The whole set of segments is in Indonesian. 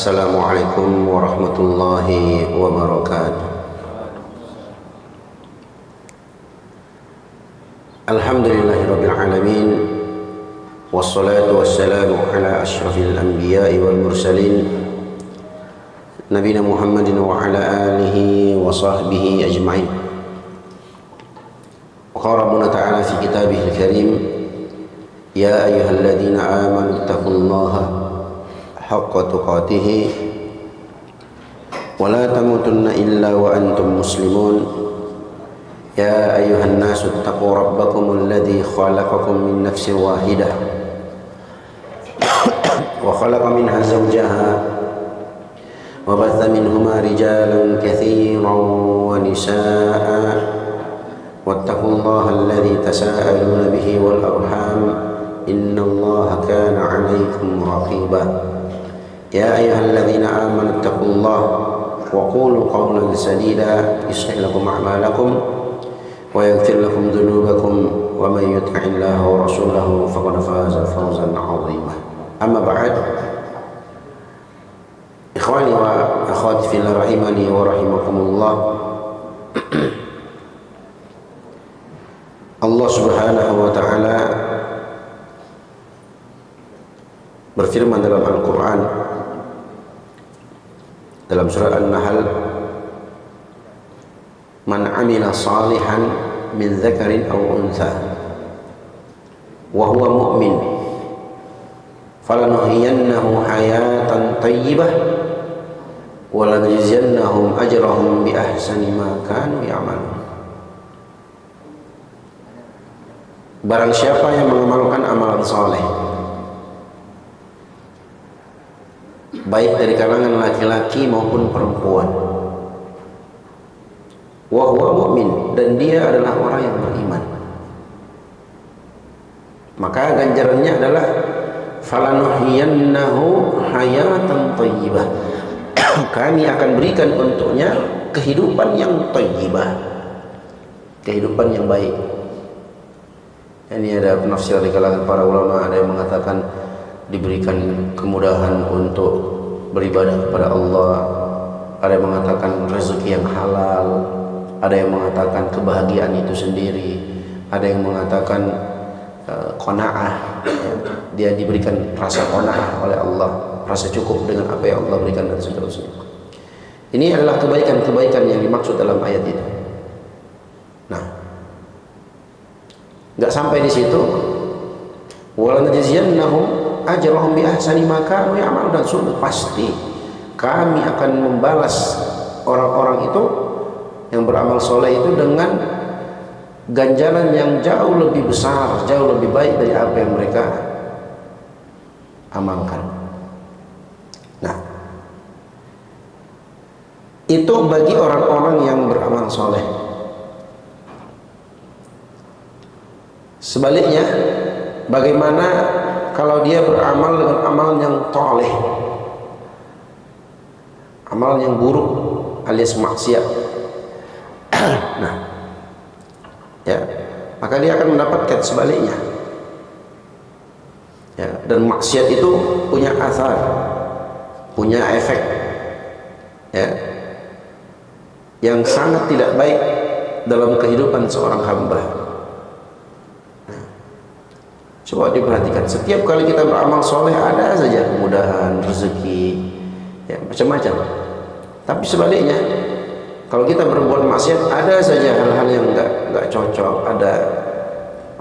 Assalamualaikum warahmatullahi wabarakatuh. Alhamdulillahirabbil alamin, wassalatu wassalamu ala asyrafil anbiya'i wal mursalin nabiyina Muhammadin wa ala alihi wa sahbihi ajma'in. Wa qala Rabbuna ta'ala fi kitabihil karim, ya ayyuhalladzina amanu taqullaha haqqa tuqatih wa la tamutunna illa wa antum muslimun. Ya ayyuhan nasu taqu rabbakumul ladzi khalaqakum min nafsin wahidah wa khalaqa minha zawjaha wa batha minhuma rijalan katsiran wa nisaa'a wattaqullaha alladzi tasaaluna bihi wal arham innallaha kana 'alaykum raqiba. Ya ayyuhalladzina amanu taqullaha wa qulu qawlan sadida yuslih lakum a'malakum wa yaghfir lakum dhunubakum wa may yuti'illaha wa rasulahu faqad faza fawzan 'azima. Amma ba'd. Ikhwani wa akhwati fillah rahimani wa rahimakumullah. Allah Subhanahu wa ta'ala berfirman dalam Al-Qur'an dalam surah An-Nahl, man amila salihan min dzakarin aw untha wa huwa mu'min falanuhyiyannahu hayatan thayyibah wa lanajziyannahum ajrahum bi ahsani ma kanu ya'malun. Barang siapa yang mengamalkan amalan saleh, baik dari kalangan laki-laki maupun perempuan, wa huwa mu'min, dan dia adalah orang yang beriman, maka ganjarannya adalah falanuhyiyannahu hayatan thayyibah, kami akan berikan untuknya kehidupan yang thayyibah, kehidupan yang baik. Ini ada penafsir di kalangan para ulama, ada yang mengatakan diberikan kemudahan untuk beribadah kepada Allah, ada yang mengatakan rezeki yang halal, ada yang mengatakan kebahagiaan itu sendiri, ada yang mengatakan qanaah, dia diberikan rasa qanaah oleh Allah, rasa cukup dengan apa yang Allah berikan dan seterusnya. Ini adalah kebaikan-kebaikan yang dimaksud dalam ayat itu. Nah, nggak sampai di situ, walanajziyannahum ajrahum bi ahsani ma kanu ya'malun, dan sungguh pasti kami akan membalas orang-orang itu yang beramal soleh itu dengan ganjaran yang jauh lebih besar, jauh lebih baik dari apa yang mereka amalkan. Nah, itu bagi orang-orang yang beramal soleh. Sebaliknya, bagaimana kalau dia beramal dengan amal yang toleh, amal yang buruk alias maksiat? Nah, ya, maka dia akan mendapatkan sebaliknya. Ya, dan maksiat itu punya athar, punya efek, ya, yang sangat tidak baik dalam kehidupan seorang hamba. Coba diperhatikan, setiap kali kita beramal soleh ada saja kemudahan, rezeki, ya, macam-macam. Tapi sebaliknya, kalau kita berbuat maksiat ada saja hal-hal yang enggak cocok, ada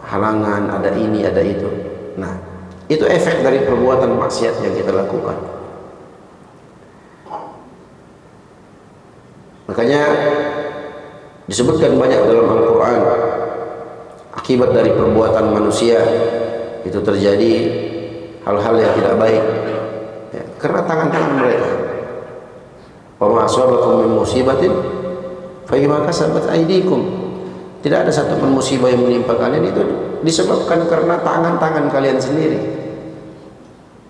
halangan, ada ini, ada itu. Nah, itu efek dari perbuatan maksiat yang kita lakukan. Makanya disebutkan banyak dalam Al-Quran, akibat dari perbuatan manusia itu terjadi hal-hal yang tidak baik, ya, karena tangan-tangan mereka. Wa ma asabakum min musibatin fa bima kasabat aydikum. Tidak ada satu pun musibah yang menimpa kalian itu disebabkan karena tangan-tangan kalian sendiri.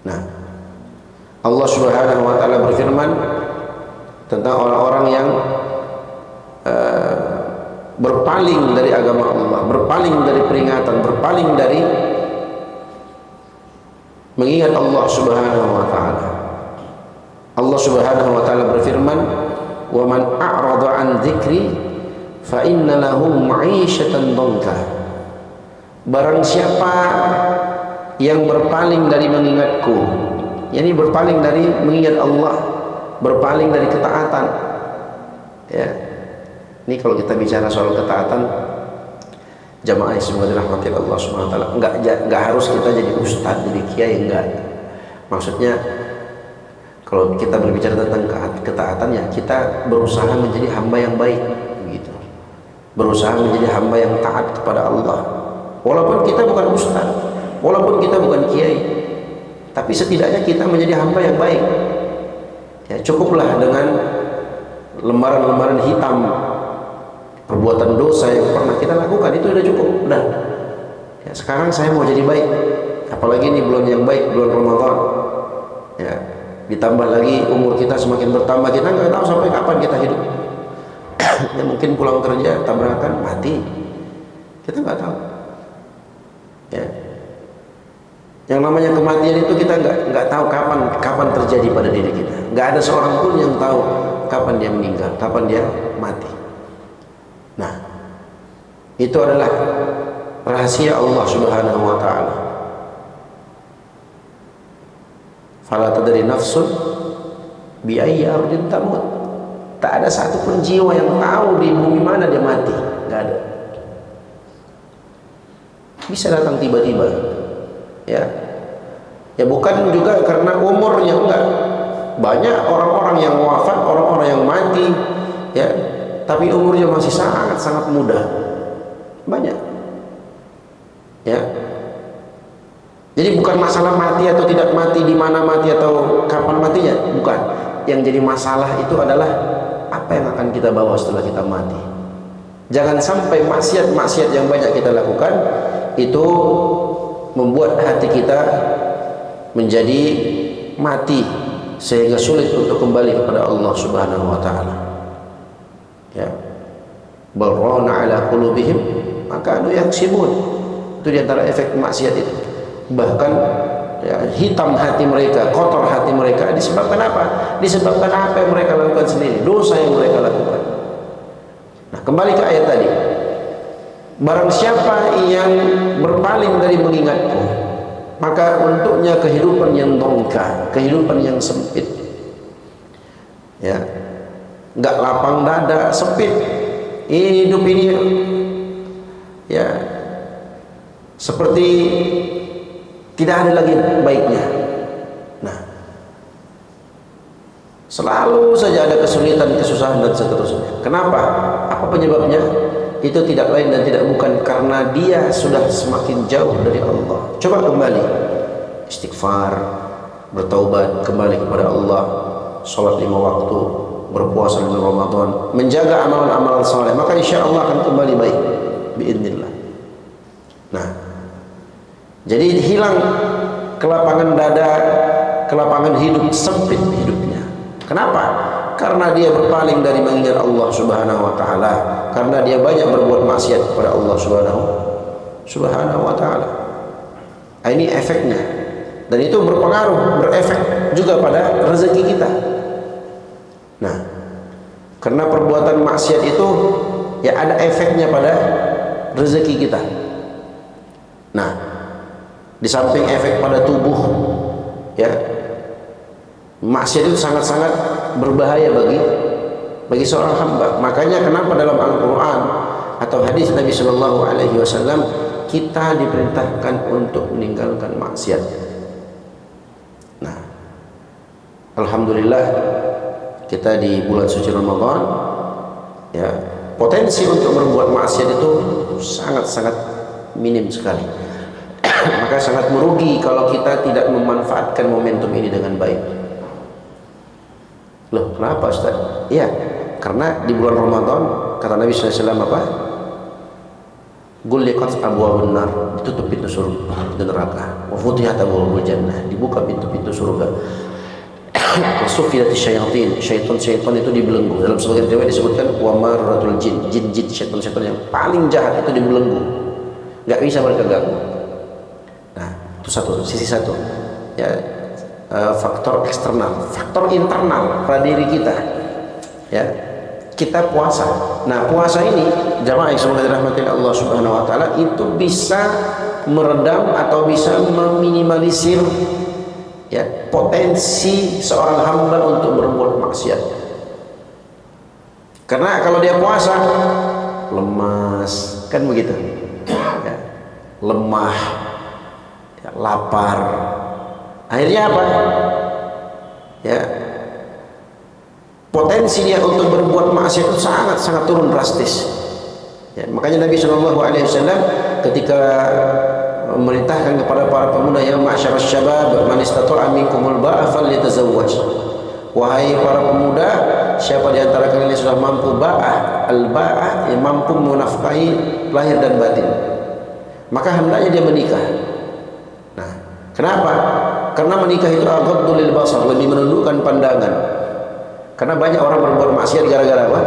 Nah, Allah Subhanahu wa ta'ala berfirman tentang orang-orang yang berpaling dari agama Allah, berpaling dari peringatan, berpaling dari mengingat Allah Subhanahu wa ta'ala. Allah Allah Subhanahu wa taala berfirman, "Wa man a'rada an dzikri fa inna lahu ma'isyatan dhanka." Barang siapa yang berpaling dari mengingatku, yakni berpaling dari mengingat Allah, berpaling dari ketaatan. Ya. Ini kalau kita bicara soal ketaatan, jamaah yang semoga dirahmati Allah Subhanahu wa taala, enggak harus kita jadi ustaz, jadi kiai, enggak. Maksudnya kalau kita berbicara tentang ketaatan, ya kita berusaha menjadi hamba yang baik begitu. Berusaha menjadi hamba yang taat kepada Allah. Walaupun kita bukan ustaz, walaupun kita bukan kiai, tapi setidaknya kita menjadi hamba yang baik. Ya, cukuplah dengan lembaran-lembaran hitam perbuatan dosa yang pernah kita lakukan, itu udah cukup, udah. Ya, sekarang saya mau jadi baik, apalagi ini bulan yang baik, bulan Ramadan. Ya, ditambah lagi umur kita semakin bertambah, kita nggak tahu sampai kapan kita hidup. Ya, mungkin pulang kerja tabrakan mati, kita nggak tahu. Ya, yang namanya kematian itu kita nggak tahu kapan terjadi pada diri kita. Nggak ada seorang pun yang tahu kapan dia meninggal, kapan dia mati. Nah, itu adalah rahasia Allah Subhanahu wa taala. Fala tadri nafsun bi ayyi ardin tamut. Tak ada satupun jiwa yang tahu di bumi mana dia mati, enggak ada. Bisa datang tiba-tiba. Ya. Ya bukan juga karena umurnya, enggak. Banyak orang-orang yang wafat, orang-orang yang mati, ya, tapi umurnya masih sangat muda. Banyak. Ya. Jadi bukan masalah mati atau tidak mati, di mana mati atau kapan matinya, bukan. Yang jadi masalah itu adalah apa yang akan kita bawa setelah kita mati. Jangan sampai maksiat-maksiat yang banyak kita lakukan itu membuat hati kita menjadi mati sehingga sulit untuk kembali kepada Allah Subhanahu wa taala. Ya. Barrana ala qulubihim maka anu yaksibun. Itu di antara efek maksiat itu. Bahkan ya, hitam hati mereka, kotor hati mereka disebabkan apa? Disebabkan apa yang mereka lakukan sendiri, dosa yang mereka lakukan. Nah, kembali ke ayat tadi. Barang siapa yang berpaling dari mengingatku, maka untuknya kehidupan yang dongka, kehidupan yang sempit. Ya. Enggak lapang dada, sempit. Hidup ini ya seperti tidak ada lagi baiknya. Nah, selalu saja ada kesulitan, kesusahan dan seterusnya. Kenapa? Apa penyebabnya? Itu tidak lain dan tidak bukan karena dia sudah semakin jauh dari Allah. Coba kembali istighfar, bertaubat, kembali kepada Allah, sholat 5 waktu, berpuasa di Ramadan, menjaga amalan-amalan saleh, maka insya Allah akan kembali baik biidznillah. Nah, jadi hilang kelapangan dada, kelapangan hidup, sempit hidupnya. Kenapa? Karena dia berpaling dari mengingat Allah Subhanahu wa taala, karena dia banyak berbuat maksiat kepada Allah Subhanahu wa taala. Ini efeknya. Dan itu berpengaruh, berefek juga pada rezeki kita. Nah, karena perbuatan maksiat itu ya ada efeknya pada rezeki kita. Nah, di samping efek pada tubuh, ya, maksiat itu sangat-sangat berbahaya bagi seorang hamba. Makanya kenapa dalam Al-Quran atau hadis Nabi Shallallahu Alaihi Wasallam kita diperintahkan untuk meninggalkan maksiat. Nah, alhamdulillah kita di bulan suci Ramadan, ya, potensi untuk berbuat maksiat itu sangat-sangat minim sekali. Maka sangat merugi kalau kita tidak memanfaatkan momentum ini dengan baik. Loh, kenapa Ustaz? Iya, karena di bulan Ramadan kata Nabi SAW apa? Gulliqat abwabun nar, ditutup pintu surga, pintu neraka. Wa futihat abwabul jannah, dibuka pintu-pintu surga. Sufilatis syayatin, syaitan itu dibelenggu. Dalam sebagian riwayat disebutkan wa marratul jin, jin-jin, syaitan yang paling jahat itu dibelenggu. Enggak bisa mereka ganggu. Nah, itu satu, sisi satu. Ya, faktor eksternal, faktor internal pada diri kita. Ya, kita puasa. Nah, puasa ini jamaah yang semoga dirahmati Allah Subhanahu wa taala itu bisa meredam atau bisa meminimalisir ya potensi seorang hamba untuk berbuat maksiat. Karena kalau dia puasa lemas, kan begitu. Ya, lemah, ya, lapar. Akhirnya apa? Ya, potensi dia untuk berbuat maksiat itu sangat turun drastis. Ya, makanya Nabi Shallallahu Alaihi Wasallam ketika memerintahkan kepada para pemuda, ya ma'syarasy syabab man istata'a minkumul ba'a falyatazawwaj. Wahai para pemuda, siapa di antara kalian yang sudah mampu ba'ah, al-ba'ah, yang mampu menafkahi lahir dan batin, maka hendaknya dia menikah. Nah, kenapa? Karena menikah itu aghaddu lil basar, lebih menundukkan pandangan. Karena banyak orang berbuat maksiat gara-gara apa?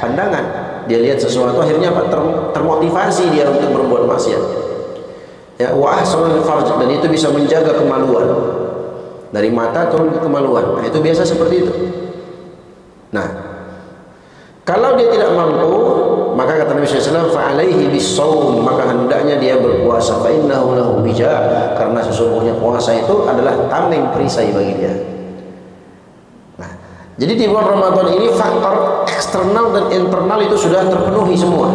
Pandangan. Dia lihat sesuatu, akhirnya apa? Termotivasi dia untuk berbuat maksiat. Ya, wa ahsanul farj, dan itu bisa menjaga kemaluan. Dari mata turun ke kemaluan. Nah, itu biasa seperti itu. Nah, kalau dia tidak mampu, maka kata Nabi SAW, fa'alaihi bis-shaum, maka hendaknya dia berpuasa. Fa innahu lahu wija, karena sesungguhnya puasa itu adalah tameng perisai bagi dia. Nah, jadi di bulan Ramadan ini faktor eksternal dan internal itu sudah terpenuhi semua.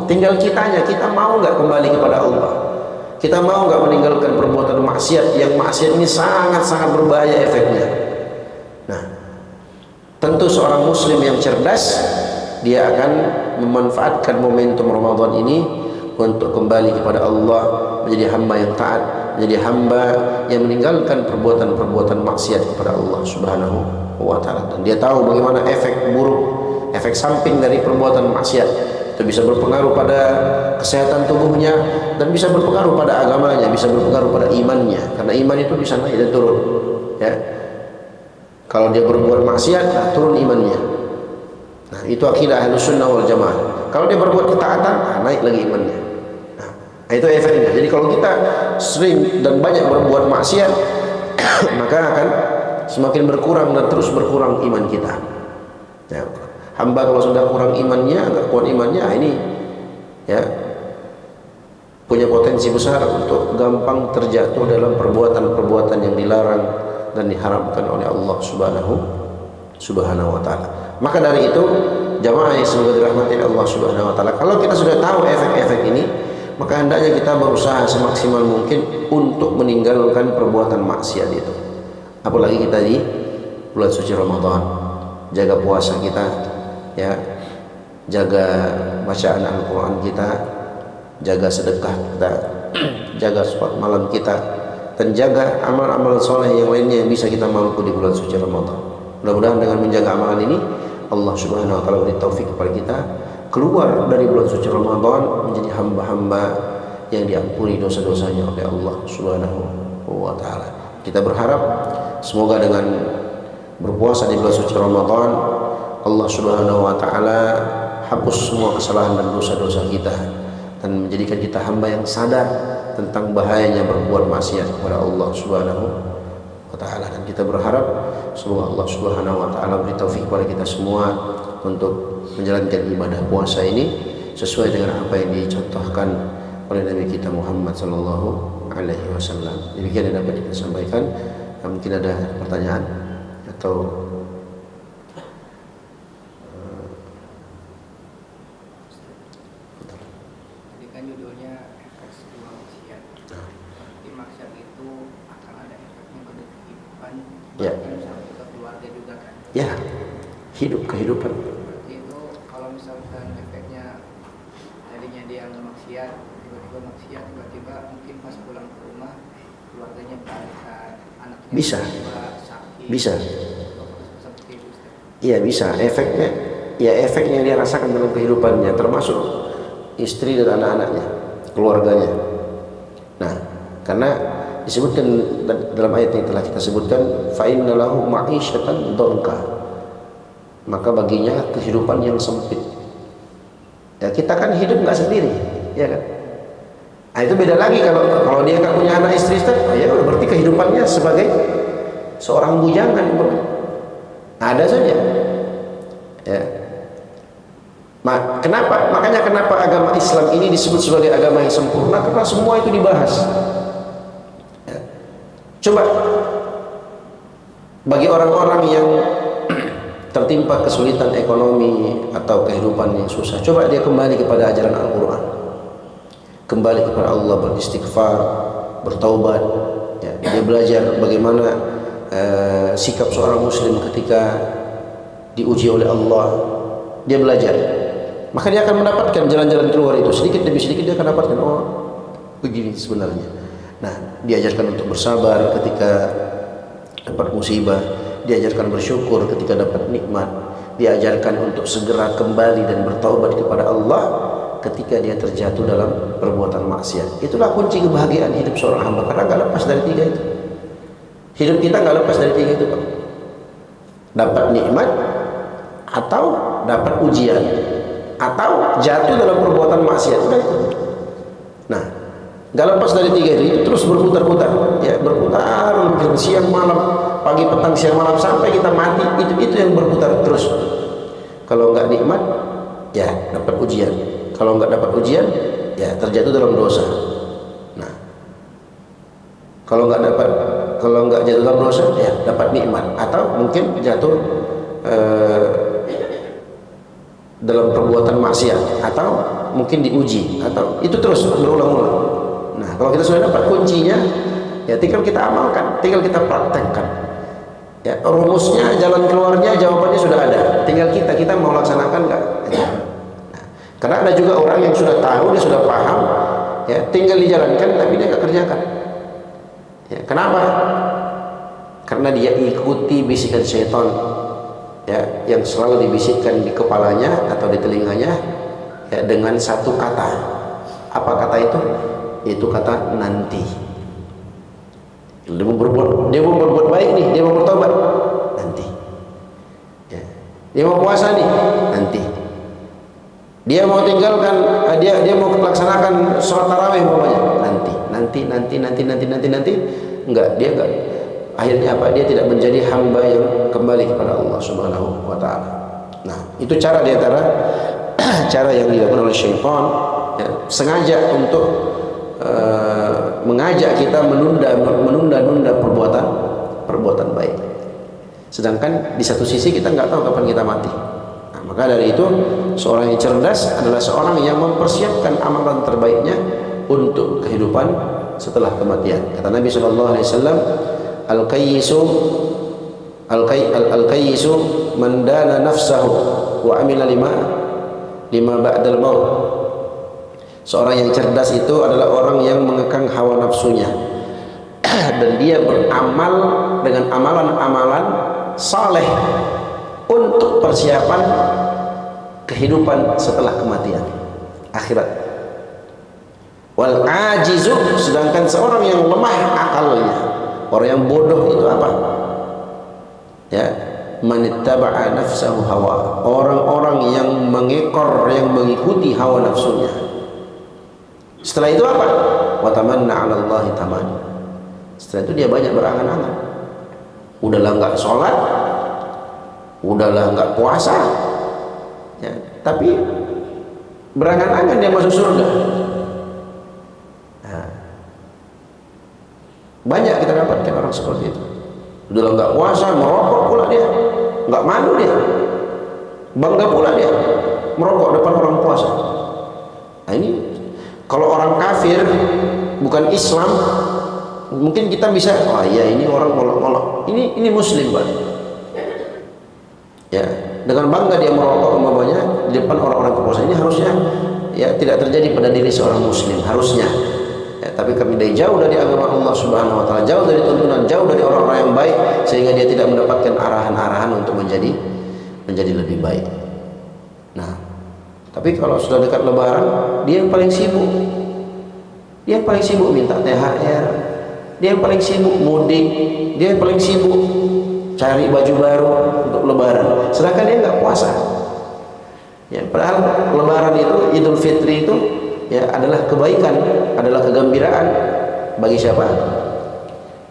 Tinggal kitanya, kita mau nggak kembali kepada Allah? Kita mau nggak meninggalkan perbuatan maksiat yang maksiat ini sangat berbahaya efeknya. Nah, tentu seorang muslim yang cerdas, dia akan memanfaatkan momentum Ramadan ini untuk kembali kepada Allah, menjadi hamba yang taat, menjadi hamba yang meninggalkan perbuatan-perbuatan maksiat kepada Allah Subhanahu wa taala. Dan dia tahu bagaimana efek buruk, efek samping dari perbuatan maksiat. Itu bisa berpengaruh pada kesehatan tubuhnya dan bisa berpengaruh pada agamanya, bisa berpengaruh pada imannya. Karena iman itu bisa naik dan turun. Ya, kalau dia berbuat maksiat, nah, turun imannya. Nah, itu akidah Ahlus Sunnah wal Jamaah. Kalau dia berbuat ketaatan, nah, naik lagi imannya. Nah, itu efeknya. Jadi kalau kita sering dan banyak berbuat maksiat, maka akan semakin berkurang dan terus berkurang iman kita. Ya, hamba kalau sudah kurang imannya, nggak kuat imannya, ini ya punya potensi besar untuk gampang terjatuh dalam perbuatan-perbuatan yang dilarang dan diharamkan oleh Allah Subhanahu wa taala. Maka dari itu, jamaah yang semoga dirahmati Allah Subhanahu wa taala, kalau kita sudah tahu efek-efek ini, maka hendaknya kita berusaha semaksimal mungkin untuk meninggalkan perbuatan maksiat itu. Apalagi kita di bulan suci Ramadan, jaga puasa kita, ya, jaga bacaan Al-Quran kita, jaga sedekah kita, jaga sholat malam kita, dan jaga amal-amal soleh yang lainnya yang bisa kita mampu di bulan suci Ramadan. Mudah-mudahan dengan menjaga amalan ini, Allah Subhanahu wa taala beri taufik kepada kita keluar dari bulan suci Ramadan menjadi hamba-hamba yang diampuni dosa-dosanya oleh Allah Subhanahu wa taala. Kita berharap semoga dengan berpuasa di bulan suci Ramadan, Allah Subhanahu wa taala hapus semua kesalahan dan dosa-dosa kita dan menjadikan kita hamba yang sadar tentang bahayanya berbuat maksiat kepada Allah Subhanahu wa taala. Dan kita berharap semoga Allah Subhanahu wa taala beri taufik kepada kita semua untuk menjalankan ibadah puasa ini sesuai dengan apa yang dicontohkan oleh Nabi kita Muhammad sallallahu alaihi wasallam. Demikian yang dapat kita sampaikan. Mungkin ada pertanyaan atau tadi kan judulnya efek sebuah maksiat. Tapi maksiat itu akan ada efeknya pada kehidupan, ya, sampai ke keluarga juga kan? Ya, kehidupan. Berarti itu kalau misalkan efeknya tadinya dia nggak maksiat, tiba-tiba maksiat, tiba-tiba mungkin pas pulang ke rumah keluarganya balikan, anaknya Bisa. sakit. Bisa. Seperti itu, Ustaz. Iya bisa, efeknya yang dia rasakan dalam kehidupannya, termasuk istri dan anak-anaknya, keluarganya. Nah, karena disebutkan dalam ayat yang telah kita sebutkan, fa inna lahu ma'isyatan dhanka, maka baginya kehidupan yang sempit. Ya, kita kan hidup nggak sendiri, ya kan? Nah, itu beda lagi kalau dia nggak punya anak istri, ya udah berarti kehidupannya sebagai seorang bujangan. Ada saja. Ya. Makanya kenapa agama Islam ini disebut sebagai agama yang sempurna, karena semua itu dibahas. Ya. Coba bagi orang-orang yang tertimpa kesulitan ekonomi atau kehidupan yang susah, coba dia kembali kepada ajaran Al-Quran, kembali kepada Allah, beristighfar, bertaubat, ya. Dia belajar bagaimana sikap seorang muslim ketika diuji oleh Allah. Dia belajar, maka dia akan mendapatkan jalan-jalan keluar itu. Sedikit demi sedikit dia akan dapatkan, oh begini sebenarnya. Nah, diajarkan untuk bersabar ketika dapat musibah, diajarkan bersyukur ketika dapat nikmat, diajarkan untuk segera kembali dan bertaubat kepada Allah ketika dia terjatuh dalam perbuatan maksiat. Itulah kunci kebahagiaan hidup seorang hamba, karena nggak lepas dari tiga itu. Hidup kita nggak lepas dari tiga itu, Pak. Dapat nikmat, atau dapat ujian, atau jatuh dalam perbuatan maksiat. Udah itu. Nah, nggak lepas dari tiga itu terus berputar-putar, ya, berputar siang malam, pagi petang siang malam sampai kita mati. Itu yang berputar terus. Kalau nggak nikmat, ya dapat ujian. Kalau nggak dapat ujian, ya terjatuh dalam dosa. Nah, kalau nggak jatuh dalam dosa, ya dapat nikmat, atau mungkin jatuh dalam perbuatan maksiat, atau mungkin diuji, atau itu terus berulang-ulang. Nah, kalau kita sudah dapat kuncinya, ya tinggal kita amalkan, tinggal kita praktekkan. Ya, rumusnya, jalan keluarnya, jawabannya sudah ada. Tinggal kita mau laksanakan nggak? Nah, karena ada juga orang yang sudah tahu, dia sudah paham, ya tinggal dijalankan, tapi dia nggak kerjakan. Ya, kenapa? Karena dia ikuti bisikan syaitan, ya, yang selalu dibisikkan di kepalanya atau di telinganya, ya, dengan satu kata. Apa kata itu? Yaitu kata nanti. Dia mau berbuat baik nih, dia mau bertobat, nanti. Ya. Dia mau puasa nih, nanti. Dia mau tinggalkan, dia mau melaksanakan sholat tarawih umpamanya, nanti. Enggak, dia enggak. Akhirnya apa? Dia tidak menjadi hamba yang kembali kepada Allah Subhanahu wa taala. Nah, itu cara di antara cara yang dilakukan oleh syaitan, ya, sengaja untuk mengajak kita menunda perbuatan baik. Sedangkan di satu sisi kita nggak tahu kapan kita mati. Nah, maka dari itu seorang yang cerdas adalah seorang yang mempersiapkan amalan terbaiknya untuk kehidupan setelah kematian. Kata Nabi sallallahu alaihi wasallam, Al-qayyisu man dana nafsahu wa amila lima ba'dal maut. Seorang yang cerdas itu adalah orang yang mengekang hawa nafsunya dan dia beramal dengan amalan-amalan saleh untuk persiapan kehidupan setelah kematian, akhirat. Wal ajizu, sedangkan seorang yang lemah akalnya, orang yang bodoh itu apa? Ya, manittaba'a nafsahu hawa, orang-orang yang mengekor, yang mengikuti hawa nafsunya. Setelah itu apa? Wa tamanna 'ala Allahi tamanna. Setelah itu dia banyak berangan-angan. Udahlah enggak sholat, udahlah enggak puasa, ya, tapi berangan-angan dia masuk surga. Nah, banyak kita dapatkan orang seperti itu. Udahlah enggak puasa, merokok pula dia, enggak malu dia, bangga pula dia merokok depan orang puasa. Nah, ini kalau orang kafir bukan Islam, mungkin kita bisa, oh iya ini orang ngolok-ngolok, ini muslim, Pak. Ya, dengan bangga dia merokok umpamanya di depan orang-orang puasa. Ini harusnya ya tidak terjadi pada diri seorang muslim, harusnya. Ya, tapi kami dari jauh dari agama Allah Subhanahu wa taala, jauh dari tuntunan, jauh dari orang-orang yang baik, sehingga dia tidak mendapatkan arahan-arahan untuk menjadi lebih baik. Nah, tapi kalau sudah dekat lebaran, dia yang paling sibuk. Dia yang paling sibuk minta THR. Dia yang paling sibuk mudik. Dia yang paling sibuk cari baju baru untuk lebaran. Sedangkan dia nggak puasa. Ya, padahal lebaran itu, Idul Fitri itu ya adalah kebaikan, adalah kegembiraan bagi siapa?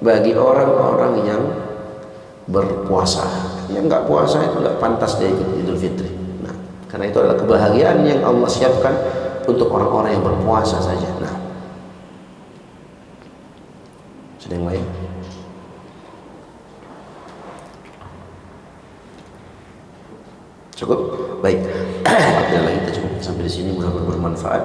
Bagi orang-orang yang berpuasa. Yang nggak puasa itu nggak pantas dia ikut Idul Fitri. Nah, karena itu adalah kebahagiaan yang Allah siapkan untuk orang-orang yang berpuasa saja. Nah, sedang lain. Cukup? Baik. Alhamdulillah kita cukup sampai di sini, mudah-mudahan bermanfaat.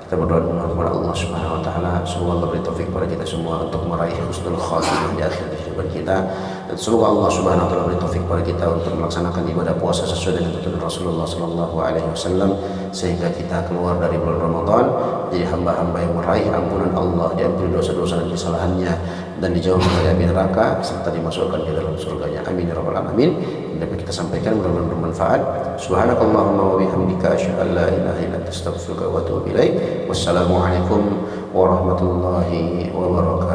Kita berdoa kepada Allah Subhanahu wa taala, semoga Allah beri taufik kepada kita semua untuk meraih husnul khatimah di akhir kehidupan kita. Dan semoga Allah Subhanahu wa taala beri taufik kepada kita untuk melaksanakan ibadah puasa sesuai dengan tuntunan Rasulullah sallallahu alaihi wasallam, sehingga kita keluar dari bulan Ramadan jadi hamba-hamba yang meraih ampunan Allah, diampuni dosa-dosa dan kesalahannya, dan dijauhkan dari api neraka serta dimasukkan ke dalam surganya. Amin ya rabbal alamin. Dapat kita sampaikan mudah-mudahan bermanfaat. Subhanakallahumma wa bihamdika asyhadu an la ilaha illa anta astaghfiruka wa atubu ilaik. Wassalamualaikum warahmatullahi wabarakatuh.